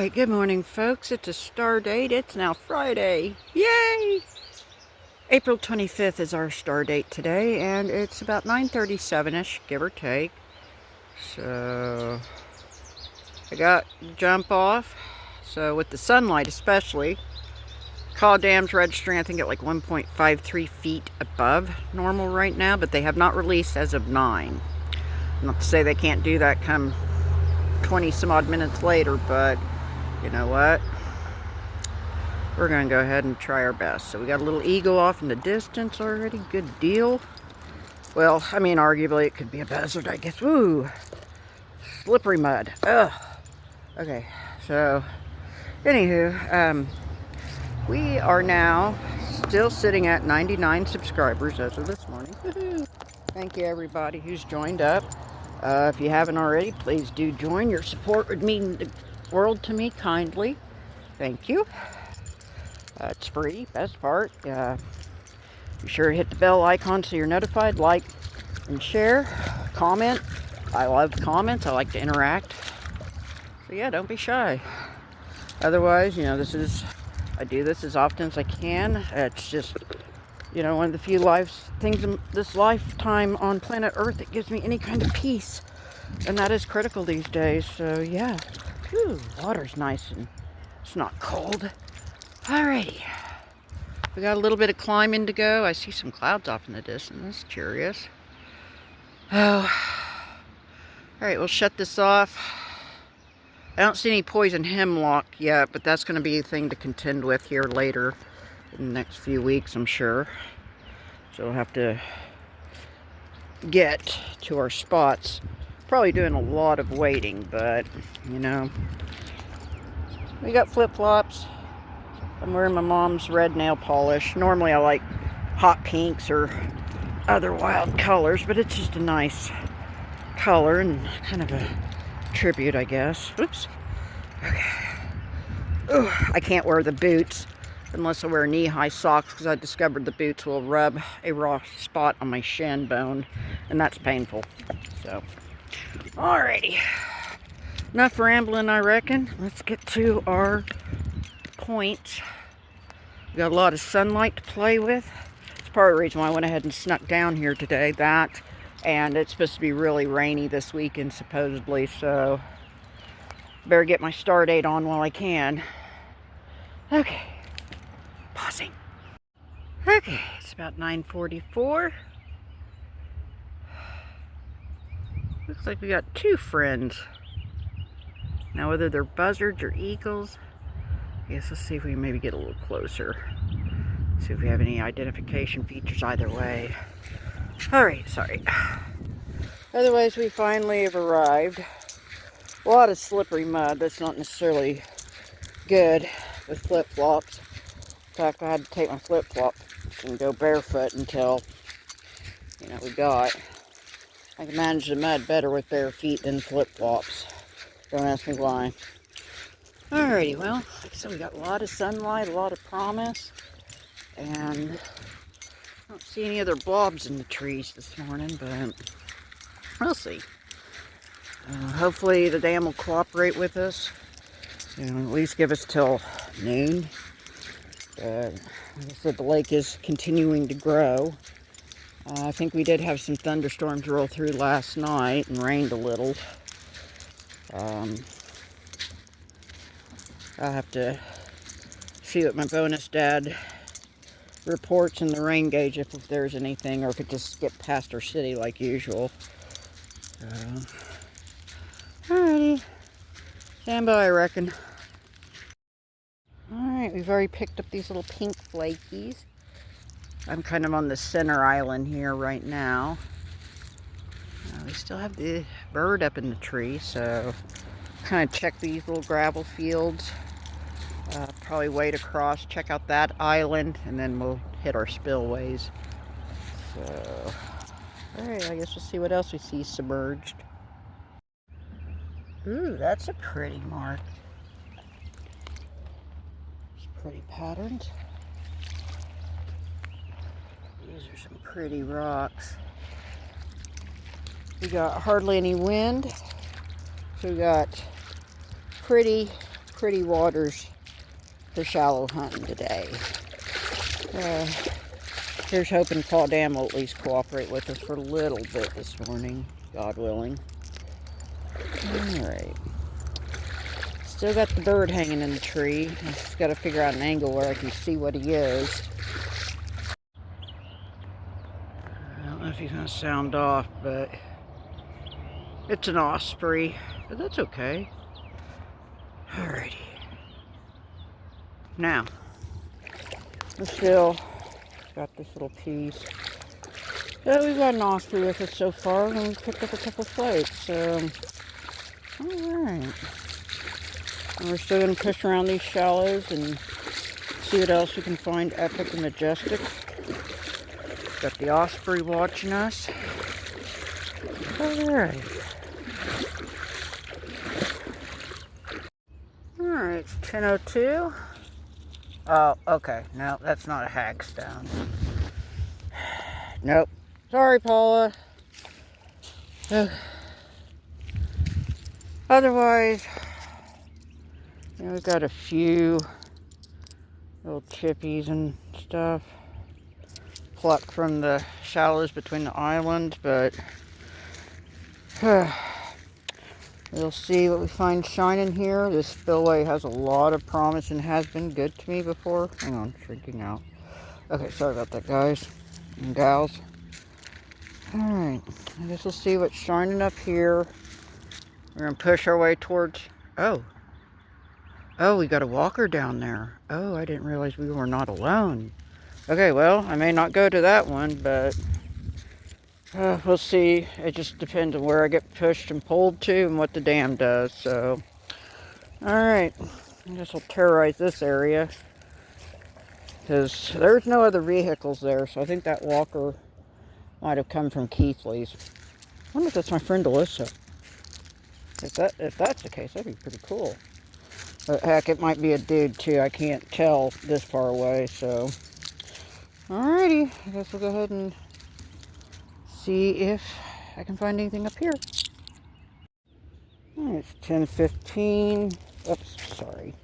Alright, good morning folks. It's a Stardate. It's now Friday. Yay! April 25th is our Stardate today, and it's about 9:37ish, give or take. So, I got to jump off. So, with the sunlight especially, call dam's registering, I think, at like 1.53 feet above normal right now, but they have not released as of 9. Not to say they can't do that come 20 some odd minutes later, but you know what? We're going to go ahead and try our best. So we got a little eagle off in the distance already. Good deal. Well, I mean, arguably it could be a buzzard, I guess. Woo! Slippery mud. Ugh. Okay, so anywho, we are now still sitting at 99 subscribers as of this morning. Thank you everybody who's joined up. If you haven't already, please do join. Your support would mean the world to me kindly. Thank you. It's free, best part. Be sure to hit the bell icon so you're notified. Like and share. Comment. I love comments. I like to interact. So yeah, don't be shy. Otherwise, you know, I do this as often as I can. It's just, you know, one of the few things in this lifetime on planet Earth that gives me any kind of peace. And that is critical these days. So yeah. Whew, water's nice and it's not cold. Alrighty. We got a little bit of climbing to go. I see some clouds off in the distance. That's curious. Oh. Alright, we'll shut this off. I don't see any poison hemlock yet, but that's going to be a thing to contend with here later in the next few weeks, I'm sure. So we'll have to get to our spots. Probably doing a lot of waiting, but, you know. We got flip-flops. I'm wearing my mom's red nail polish. Normally I like hot pinks or other wild colors, but it's just a nice color and kind of a tribute, I guess. Oops. Okay. Ooh, I can't wear the boots unless I wear knee-high socks because I discovered the boots will rub a raw spot on my shin bone, and that's painful. So, alrighty. Enough rambling, I reckon. Let's get to our points. We got a lot of sunlight to play with. It's part of the reason why I went ahead and snuck down here today. That, and it's supposed to be really rainy this weekend, supposedly, so better get my Stardate on while I can. Okay. Pausing. Okay, it's about 9:44. Looks like we got two friends. Now, whether they're buzzards or eagles, I guess let's see if we can maybe get a little closer. See if we have any identification features either way. Alright, sorry. Otherwise, we finally have arrived. A lot of slippery mud. That's not necessarily good with flip-flops. In fact, I had to take my flip-flops and go barefoot until, you know, I can manage the mud better with bare feet than flip-flops. Don't ask me why. Alrighty, well, like I said, we got a lot of sunlight, a lot of promise, and I don't see any other blobs in the trees this morning, but we'll see. Hopefully the dam will cooperate with us, and at least give us till noon. Like I said, the lake is continuing to grow. I think we did have some thunderstorms roll through last night and rained a little. I'll have to see what my bonus dad reports in the rain gauge if there's anything, or if it just skipped past our city like usual. Alrighty. Stand by, I reckon. Alright, we've already picked up these little pink flakies. I'm kind of on the center island here right now. We still have the bird up in the tree, so kind of check these little gravel fields. Probably wade across, check out that island, and then we'll hit our spillways. So, alright, I guess we'll see what else we see submerged. Ooh, that's a pretty mark. It's pretty patterns. These are some pretty rocks. We got hardly any wind. So we got pretty pretty waters for shallow hunting today. Here's hoping Fall Dam will at least cooperate with us for a little bit this morning, God willing. Alright. Still got the bird hanging in the tree. I just got to figure out an angle where I can see what he is. I don't know if he's going to sound off, but it's an osprey. But that's okay. Alrighty. Now, we still got this little piece. So we've got an osprey with us so far, and we picked up a couple floats. So, alright. And we're still going to push around these shallows and see what else we can find epic and majestic. Got the osprey watching us. Alright. Alright, it's 10:02. Oh, okay. No, that's not a hagstone. Nope. Sorry, Paula. Otherwise, you know, we've got a few little chippies and stuff plucked from the shallows between the islands, but we'll see what we find shining here. This spillway has a lot of promise and has been good to me before. Hang on, shrinking out. Okay, sorry about that, guys and gals. Alright, I guess we'll see what's shining up here. We're going to push our way towards... Oh, we got a walker down there. Oh, I didn't realize we were not alone. Okay, well, I may not go to that one, but we'll see. It just depends on where I get pushed and pulled to and what the dam does, so... Alright, I guess we'll terrorize this area, because there's no other vehicles there, so I think that walker might have come from Keithley's. I wonder if that's my friend Alyssa. If that's the case, that'd be pretty cool. But heck, it might be a dude too. I can't tell this far away, so... Alrighty, I guess we'll go ahead and see if I can find anything up here. It's 10:15. Oops, sorry.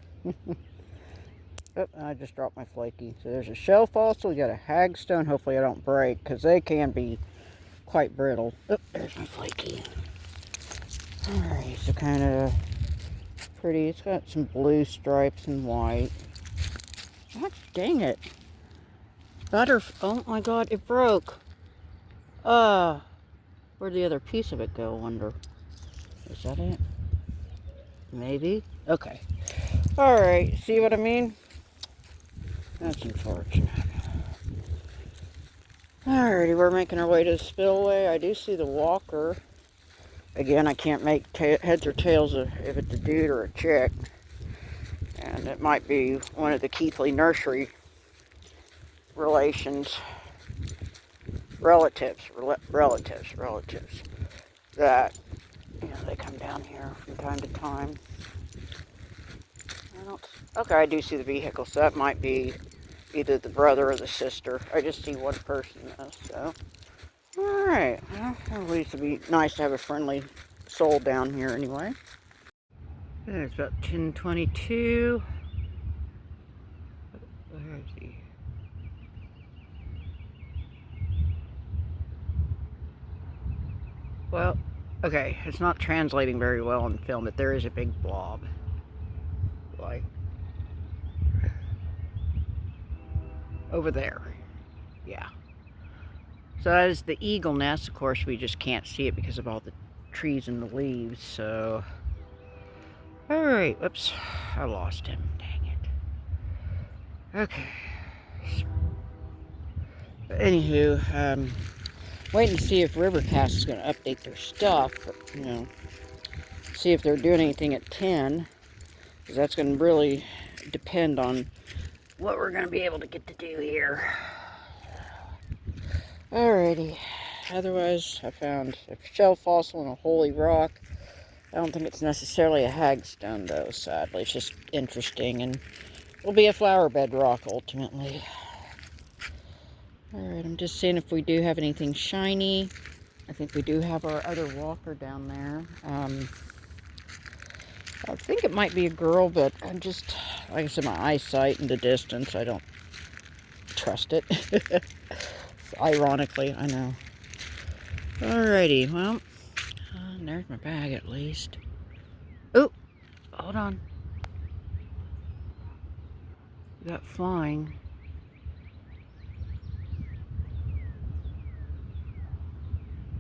Oh, I just dropped my flaky. So there's a shell fossil. We got a hagstone. Hopefully I don't break, because they can be quite brittle. Oh, there's my flaky. Alright, so kind of pretty. It's got some blue stripes and white. God dang it. Oh my god, it broke. Where'd the other piece of it go, I wonder? Is that it? Maybe? Okay. Alright, see what I mean? That's unfortunate. Alrighty, we're making our way to the spillway. I do see the walker. Again, I can't make heads or tails of if it's a dude or a chick. And it might be one of the Keithley nursery relatives, that, you know, they come down here from time to time. Okay, I do see the vehicle, so that might be either the brother or the sister. I just see one person though, so. Alright, well, at least it'd be nice to have a friendly soul down here anyway. It's about 10:22. Where is he? Well, okay, it's not translating very well on film, but there is a big blob. Like, over there. Yeah. So that is the eagle nest. Of course, we just can't see it because of all the trees and the leaves, so... Alright, whoops. I lost him. Dang it. Okay. But anywho, waiting to see if Rivercast is going to update their stuff. You know, see if they're doing anything at 10. Because that's going to really depend on what we're going to be able to get to do here. Alrighty. Otherwise, I found a shell fossil and a holy rock. I don't think it's necessarily a hagstone, though, sadly. It's just interesting, and will be a flower bed rock, ultimately. Alright, I'm just seeing if we do have anything shiny. I think we do have our other walker down there. I think it might be a girl, but I'm just, like I said, my eyesight in the distance, I don't trust it. Ironically, I know. Alrighty, well, there's my bag at least. Oh, hold on. We got flying.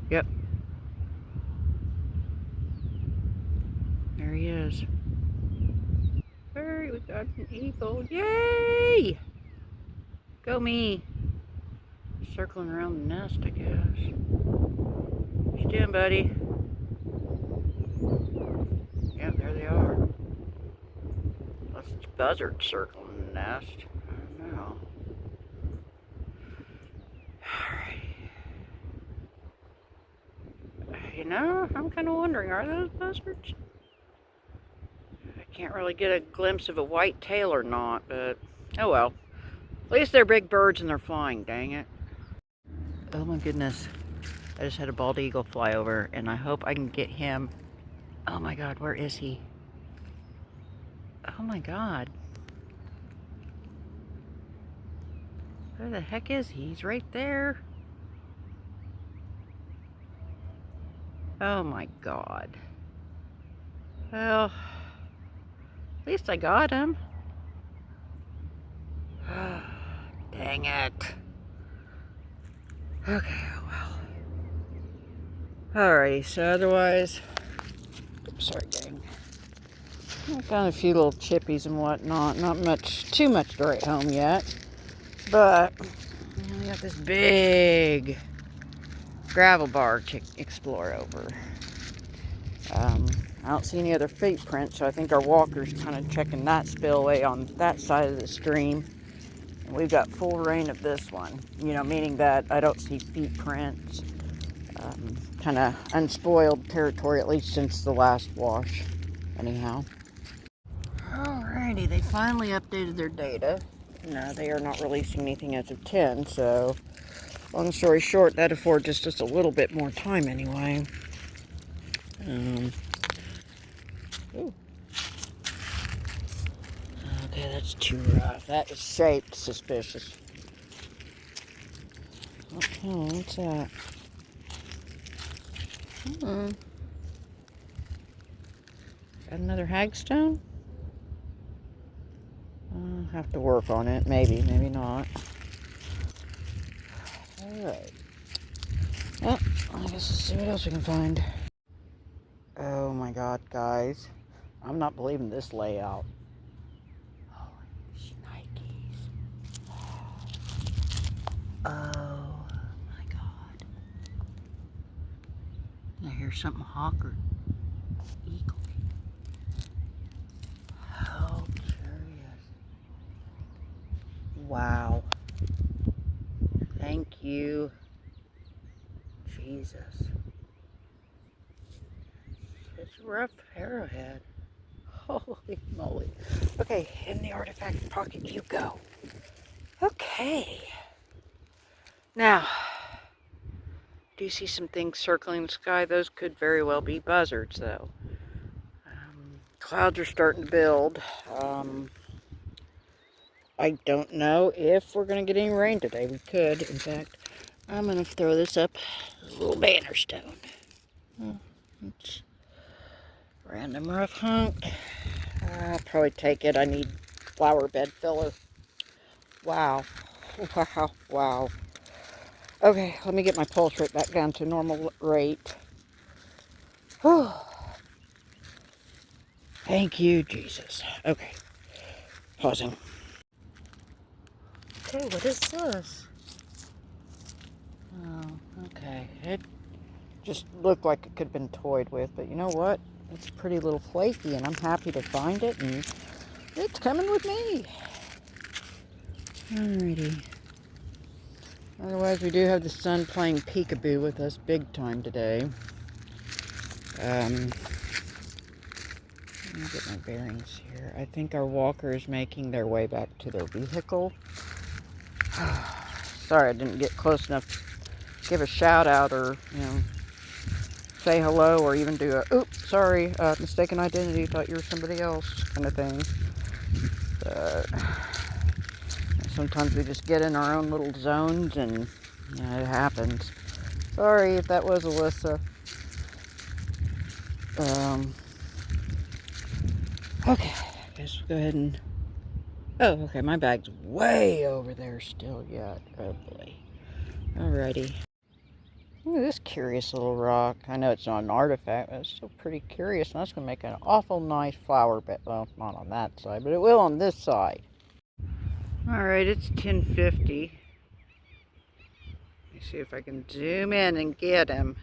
Yep. There he is. Hey, we got an eagle. Yay! Go me. Circling around the nest, I guess. What you doing, buddy? Yep, there they are. Unless it's buzzards circling the nest. I don't know. Alright. You know, I'm kind of wondering, are those buzzards? I can't really get a glimpse of a white tail or not, but oh well. At least they're big birds and they're flying, dang it. Oh my goodness. I just had a bald eagle fly over and I hope I can get him. Oh my god, where is he? Oh my god. Where the heck is he? He's right there. Oh my god. Well, at least I got him. Dang it. Okay, oh well. Alrighty, so otherwise, oops, sorry gang. I found a few little chippies and whatnot. Not too much to write home yet. But, we got this big gravel bar to explore over. I don't see any other feet prints, so I think our walker's kind of checking that spillway on that side of the stream. And we've got full reign of this one, you know, meaning that I don't see feet prints. Kind of unspoiled territory, at least since the last wash, anyhow. Alrighty, they finally updated their data. No, they are not releasing anything as of 10, so long story short, that affords us just a little bit more time anyway. Ooh. Okay, that's too rough. That is shaped suspicious. Oh, what's that? Got another hagstone? I'll have to work on it. Maybe, maybe not. Alright. Well, I guess let's see what else we can find. Oh my god, guys. I'm not believing this layout. Holy shnikes. Oh my god. I hear something hawk or eagle. How curious. Wow. Thank you, Jesus. It's rough Arrowhead. Holy moly. Okay, in the artifact pocket you go. Okay. Now, do you see some things circling the sky? Those could very well be buzzards, though. Clouds are starting to build. I don't know if we're going to get any rain today. We could. In fact, I'm going to throw this up. A little banner stone. It's random rough hunk. I'll probably take it. I need flower bed filler. Wow. Wow. Wow. Okay, let me get my pulse rate back down to normal rate. Whew. Thank you, Jesus. Okay. Pausing. Okay, what is this? Oh, okay. It just looked like it could have been toyed with, but you know what? It's a pretty little flaky, and I'm happy to find it, and it's coming with me. Alrighty. Otherwise, we do have the sun playing peekaboo with us big time today. Let me get my bearings here. I think our walker is making their way back to their vehicle. Sorry, I didn't get close enough to give a shout out or, you know, say hello or even do a, oops, sorry, mistaken identity, thought you were somebody else kind of thing. But sometimes we just get in our own little zones and it happens. Sorry if that was Alyssa. Okay, I guess we'll go ahead and... Oh, okay, my bag's way over there still yet. Oh boy. Alrighty. Look at this curious little rock. I know it's not an artifact, but it's still pretty curious. And that's going to make an awful nice flower bed. Well, not on that side, but it will on this side. Alright, it's 10:50. Let me see if I can zoom in and get him.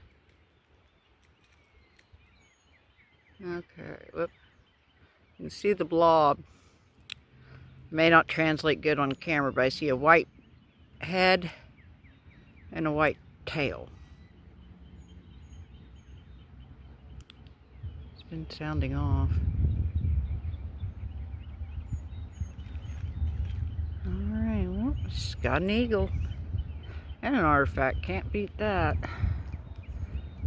Okay, whoop. You can see the blob. May not translate good on camera, but I see a white head and a white tail. It's been sounding off. Alright, well, it's got an eagle. And an artifact. Can't beat that.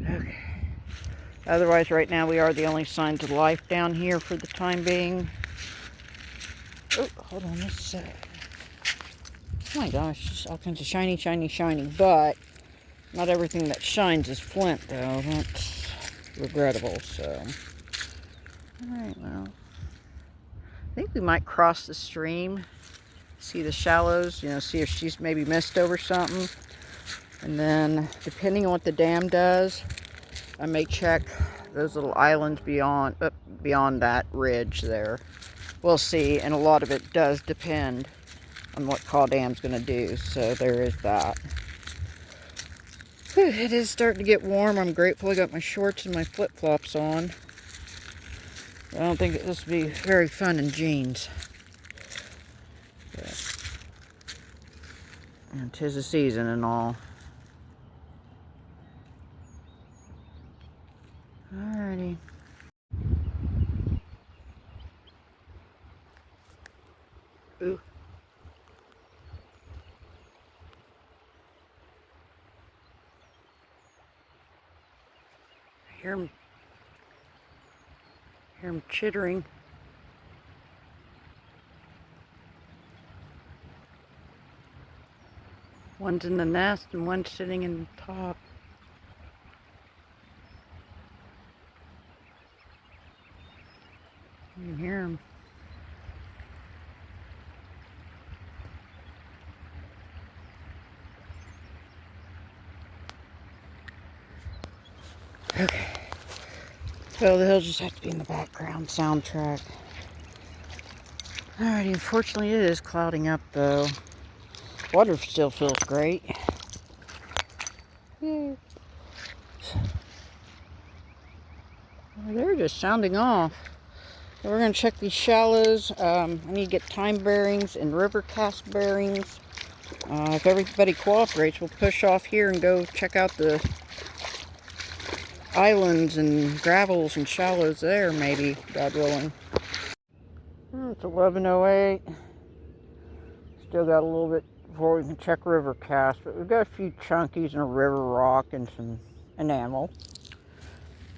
Okay. Otherwise, right now, we are the only signs of life down here for the time being. Oh, hold on a sec. Oh my gosh, just all kinds of shiny, shiny, shiny. But not everything that shines is flint, though. That's regrettable, so. Alright, well. I think we might cross the stream. See the shallows, see if she's maybe missed over something. And then, depending on what the dam does, I may check those little islands beyond that ridge there. We'll see, and a lot of it does depend on what Caw Dam's going to do, so there is that. Whew, it is starting to get warm. I'm grateful I got my shorts and my flip-flops on. I don't think this will be very fun in jeans. But, and 'tis the season and all. Alrighty. Ooh. I hear him chittering. One's in the nest and one's sitting in the top. You can hear him. Okay. So the hills just have to be in the background soundtrack. Alrighty, unfortunately it is clouding up though. Water still feels great. Yay. They're just sounding off. So we're going to check these shallows. I need to get time bearings and river cast bearings. If everybody cooperates, we'll push off here and go check out the islands and gravels and shallows there, maybe, God willing. It's 11:08. Still got a little bit before we can check river cast, but we've got a few chunkies and a river rock and some enamel.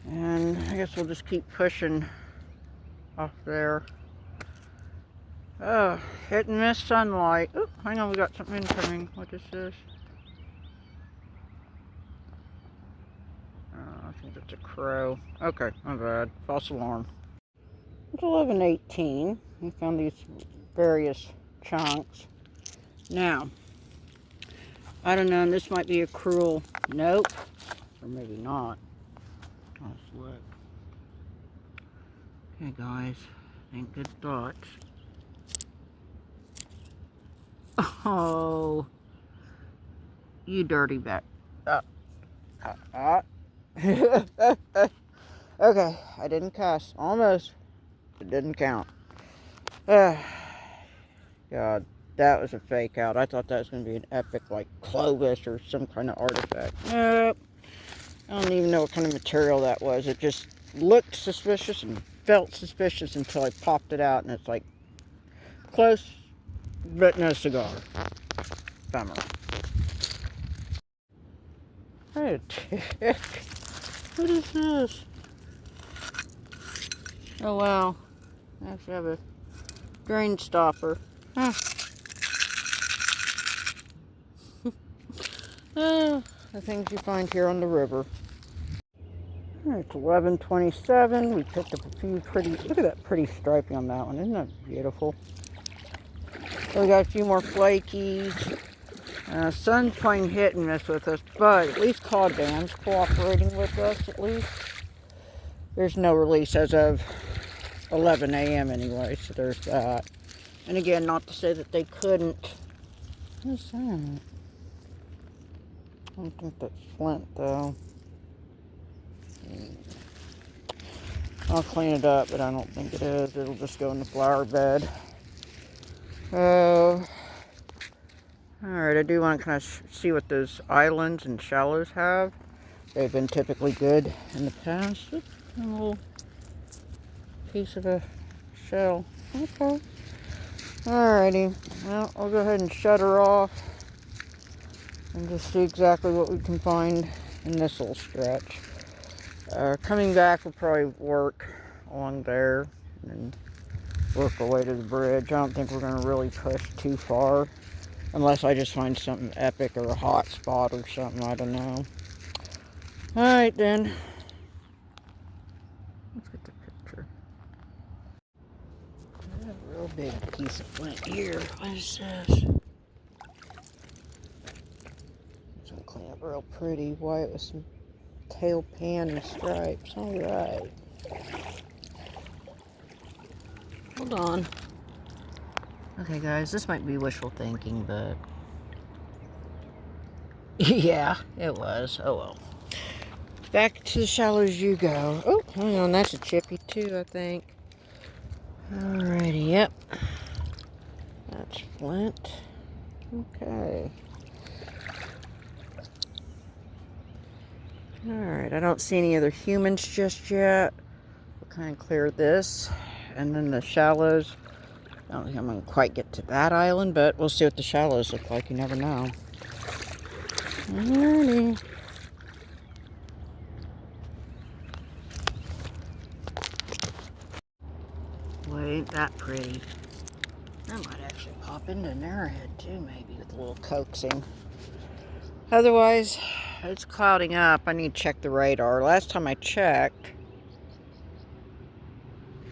And I guess we'll just keep pushing off there. Oh, hit and miss sunlight. Oop, hang on, we got something incoming. What is this? I think it's a crow. Okay, my bad. False alarm. It's 11:18. We found these various chunks. Now, I don't know, this might be a cruel nope, or maybe not. Let's look. Okay, guys, think good thoughts. Oh, you dirty bat. Okay, I didn't cuss. Almost. It didn't count. God, that was a fake out. I thought that was going to be an epic, like, Clovis or some kind of artifact. Nope. I don't even know what kind of material that was. It just looked suspicious and felt suspicious until I popped it out, and it's like, close, but no cigar. Bummer. What is this? Oh wow. I actually have a drain stopper. Huh. The things you find here on the river. It's 11:27. We picked up a few pretty, look at that pretty striping on that one. Isn't that beautiful? So we got a few more flakies. Sun's playing hit and miss with us, but at least cod dam's cooperating with us at least. There's no release as of 11 a.m. anyway, so there's that. And again, not to say that they couldn't. What's that? I don't think that's flint though. I'll clean it up, but I don't think it is. It'll just go in the flower bed. Alright, I do want to kind of see what those islands and shallows have. They've been typically good in the past. Oops, a little piece of a shell. Okay. Alrighty. Well, I'll go ahead and shut her off and just see exactly what we can find in this little stretch. Coming back, we'll probably work along there and work our way to the bridge. I don't think we're going to really push too far unless I just find something epic or a hot spot or something. I don't know. Alright then. Let's get the picture. I have a real big piece of flint here. What is this? It's going to clean up real pretty white with some tail pan and stripes. Alright. Hold on. Okay guys, this might be wishful thinking, but yeah, it was. Oh well. Back to the shallows you go. Oh, hang on, that's a chippy too, I think. Alrighty, yep. That's flint. Okay. Alright, I don't see any other humans just yet. We'll kind of clear this. And then the shallows. I don't think I'm going to quite get to that island, but we'll see what the shallows look like. You never know. Alrighty. Boy, ain't that pretty. That might actually pop into an arrowhead too, maybe, with a little coaxing. Otherwise, it's clouding up. I need to check the radar. Last time I checked,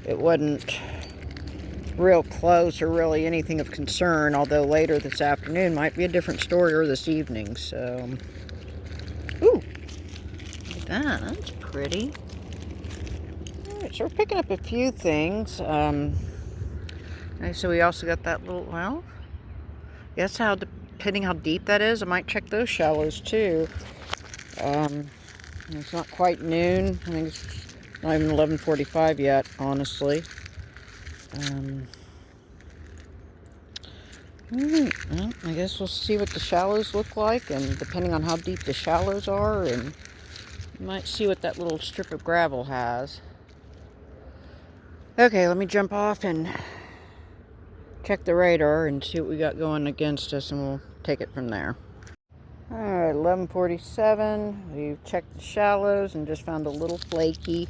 it wasn't real close or really anything of concern, although later this afternoon might be a different story, or this evening, so. Ooh, look at that. That's pretty. Alright, so we're picking up a few things. So we also got that little, well, guess how, depending how deep that is, I might check those shallows too. It's not quite noon. I think it's not even 11:45 yet, honestly. Well, I guess we'll see what the shallows look like, and depending on how deep the shallows are, and you might see what that little strip of gravel has. Okay, let me jump off and check the radar and see what we got going against us, and we'll take it from there. Alright, 11:47. We've checked the shallows and just found a little flaky.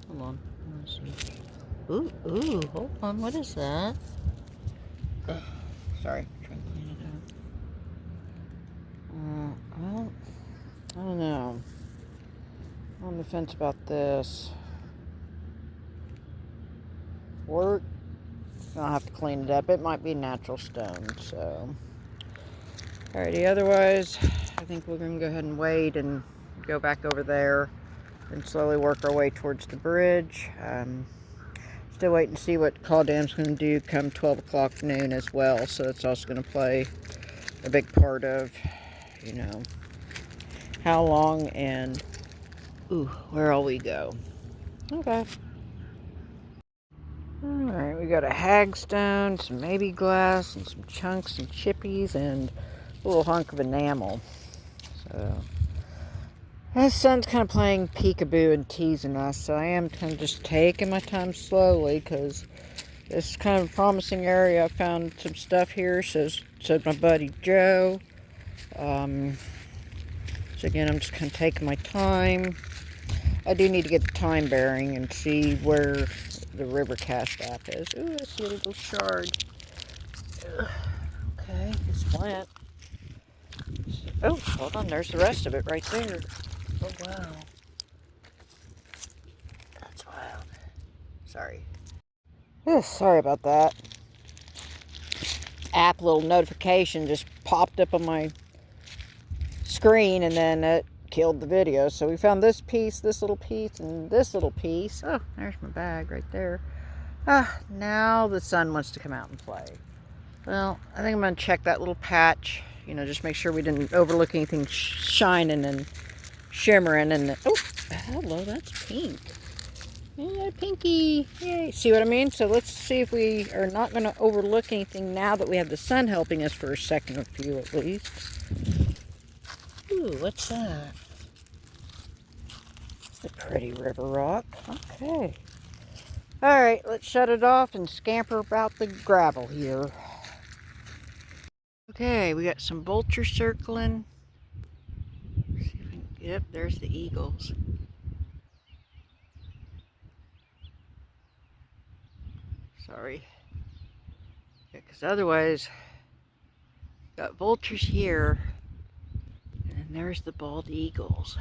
Hold on. Let's see. Ooh, hold on. What is that? Sorry. Trying to clean it up. Well, I don't know. I'm on the fence about this. Work. I'll have to clean it up. It might be natural stone, so. Alrighty, otherwise, I think we're going to go ahead and wait and go back over there and slowly work our way towards the bridge. Still waiting to see what Call Dam's going to do come 12 o'clock noon as well, so it's also going to play a big part of, you know, how long and, where all we go. Okay. Alright, we got a hagstone, some maybe glass, and some chunks and chippies, and a little hunk of enamel. So, the sun's kind of playing peekaboo and teasing us, so I am kind of just taking my time slowly, because this is kind of a promising area. I found some stuff here, said my buddy Joe. So again, I'm just kind of taking my time. I do need to get the time bearing and see where the river cast app is. Ooh, I see a little shard. Ugh. Okay, this plant. Oh, hold on, there's the rest of it right there. Oh, wow. That's wild. Sorry. Sorry about that. App little notification just popped up on my screen and then it killed the video. So we found this piece, this little piece, and this little piece. Oh, there's my bag right there. Now the sun wants to come out and play. Well, I think I'm going to check that little patch. You know, just make sure we didn't overlook anything shining and shimmering. And oh, hello, that's pink. Yeah, pinky. Yay. See what I mean? So let's see if we are not going to overlook anything now that we have the sun helping us for a second or few at least. Ooh, what's that? It's a pretty river rock. Okay. Alright, let's shut it off and scamper about the gravel here. Okay, we got some vultures circling. See if we can, yep, there's the eagles. Sorry. Yeah, because otherwise, got vultures here, and there's the bald eagles.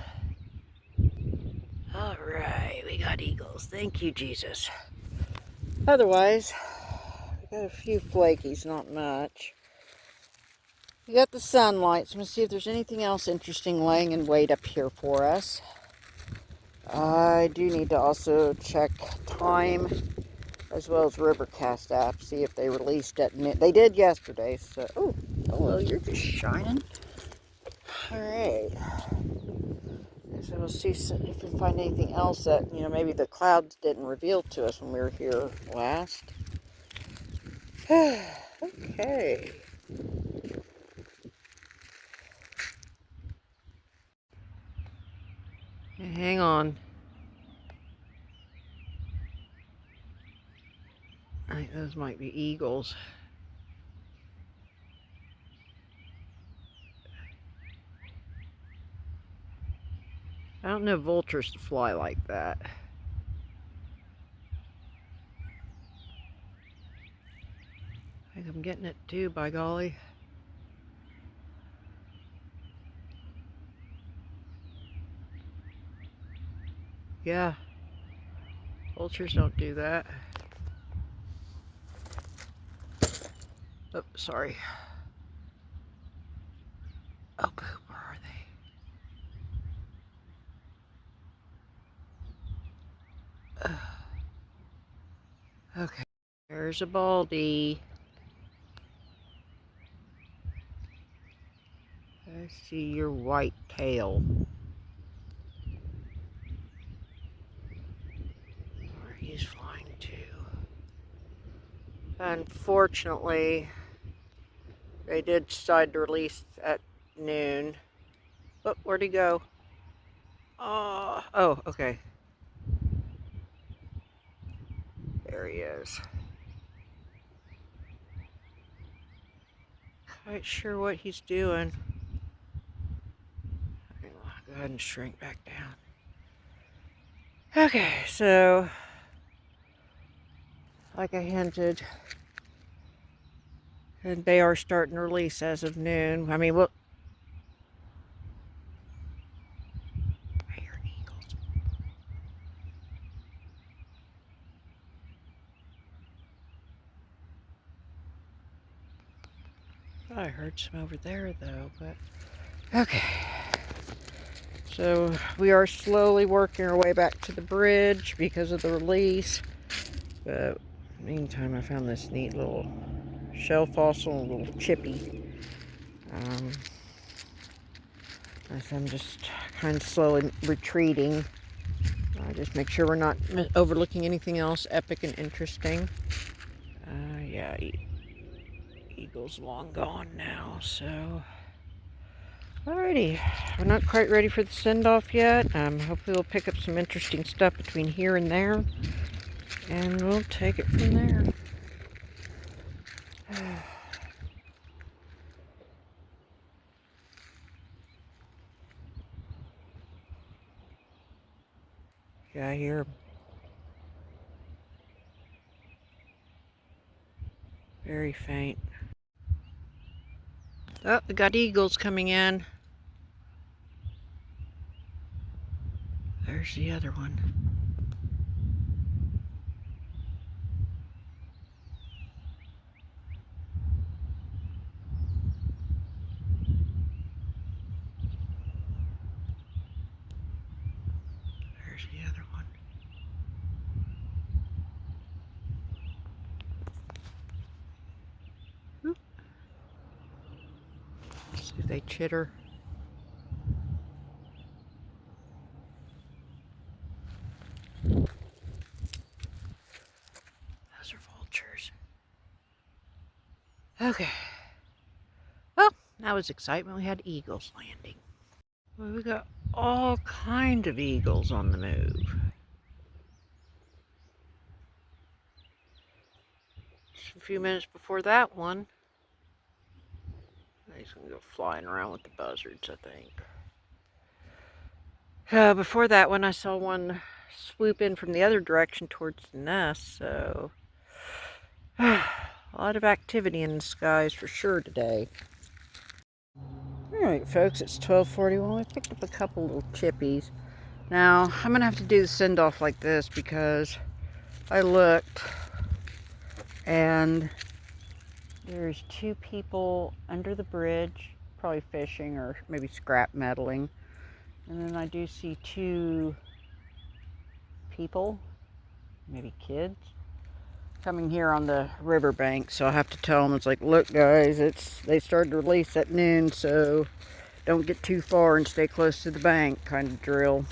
Alright, we got eagles. Thank you, Jesus. Otherwise, we got a few flakies, not much. We got the sunlight, so I'm going to see if there's anything else interesting laying in wait up here for us. I do need to also check time as well as Rivercast app, see if they released it. They did yesterday, so... Oh, well, you're just shining. Alright. So we'll see if we can find anything else that, you know, maybe the clouds didn't reveal to us when we were here last. Okay. Hang on. I think those might be eagles. I don't know vultures to fly like that. I think I'm getting it too, by golly. Yeah. Vultures don't do that. Oh, sorry. Oh, where are they? Okay. There's a baldy. I see your white tail. Where he's flying to. Unfortunately, they did decide to release at noon. Oh, where'd he go? Oh, okay. There he is. Quite sure what he's doing. Go ahead and shrink back down. Okay, so like I hinted, and they are starting to release as of noon. I mean, what? I hear eagles. I heard some over there though, but okay. So we are slowly working our way back to the bridge because of the release. But meantime, I found this neat little shell fossil, a little chippy. As I'm just kind of slowly retreating. Just make sure we're not overlooking anything else epic and interesting. Yeah, eagle's long gone now, so... Alrighty, we're not quite ready for the send-off yet. Hopefully we'll pick up some interesting stuff between here and there. And we'll take it from there. Yeah, I hear 'em. Very faint. Oh, we got eagles coming in. There's the other one. There's the other one. Oop. Let's see if they chitter. Those are vultures. Okay. Well, that was excitement. We had eagles landing. Well, we got all kind of eagles on the move. Just a few minutes before that one, he's gonna go flying around with the buzzards, I think. Before that one, I saw one swoop in from the other direction towards the nest, so a lot of activity in the skies for sure today. Alright folks, it's 12:41. We picked up a couple little chippies. Now, I'm going to have to do the send-off like this because I looked and there's two people under the bridge, probably fishing or maybe scrap metaling. And then I do see two people, maybe kids, coming here on the riverbank. So I have to tell them, it's like, look guys, they started to release at noon, so don't get too far and stay close to the bank kind of drill.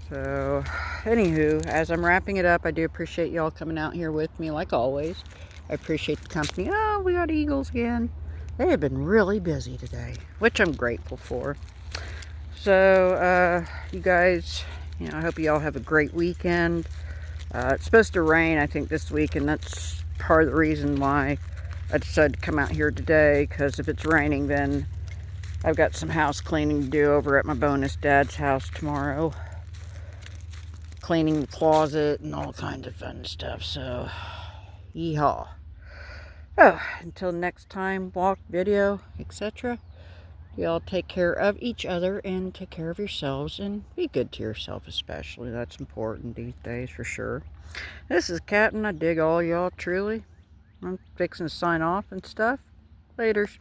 So, anywho, as I'm wrapping it up, I do appreciate y'all coming out here with me, like always. I appreciate the company. Oh, we got eagles again. They have been really busy today, which I'm grateful for. So, you guys, I hope you all have a great weekend. It's supposed to rain, I think, this week, and that's part of the reason why I decided to come out here today, because if it's raining, then I've got some house cleaning to do over at my bonus dad's house tomorrow. Cleaning the closet and all kinds of fun stuff, so yeehaw. Oh, until next time, walk, video, etc. Y'all take care of each other and take care of yourselves and be good to yourself especially. That's important these days for sure. This is Captain. I dig all y'all truly. I'm fixing to sign off and stuff. Laters.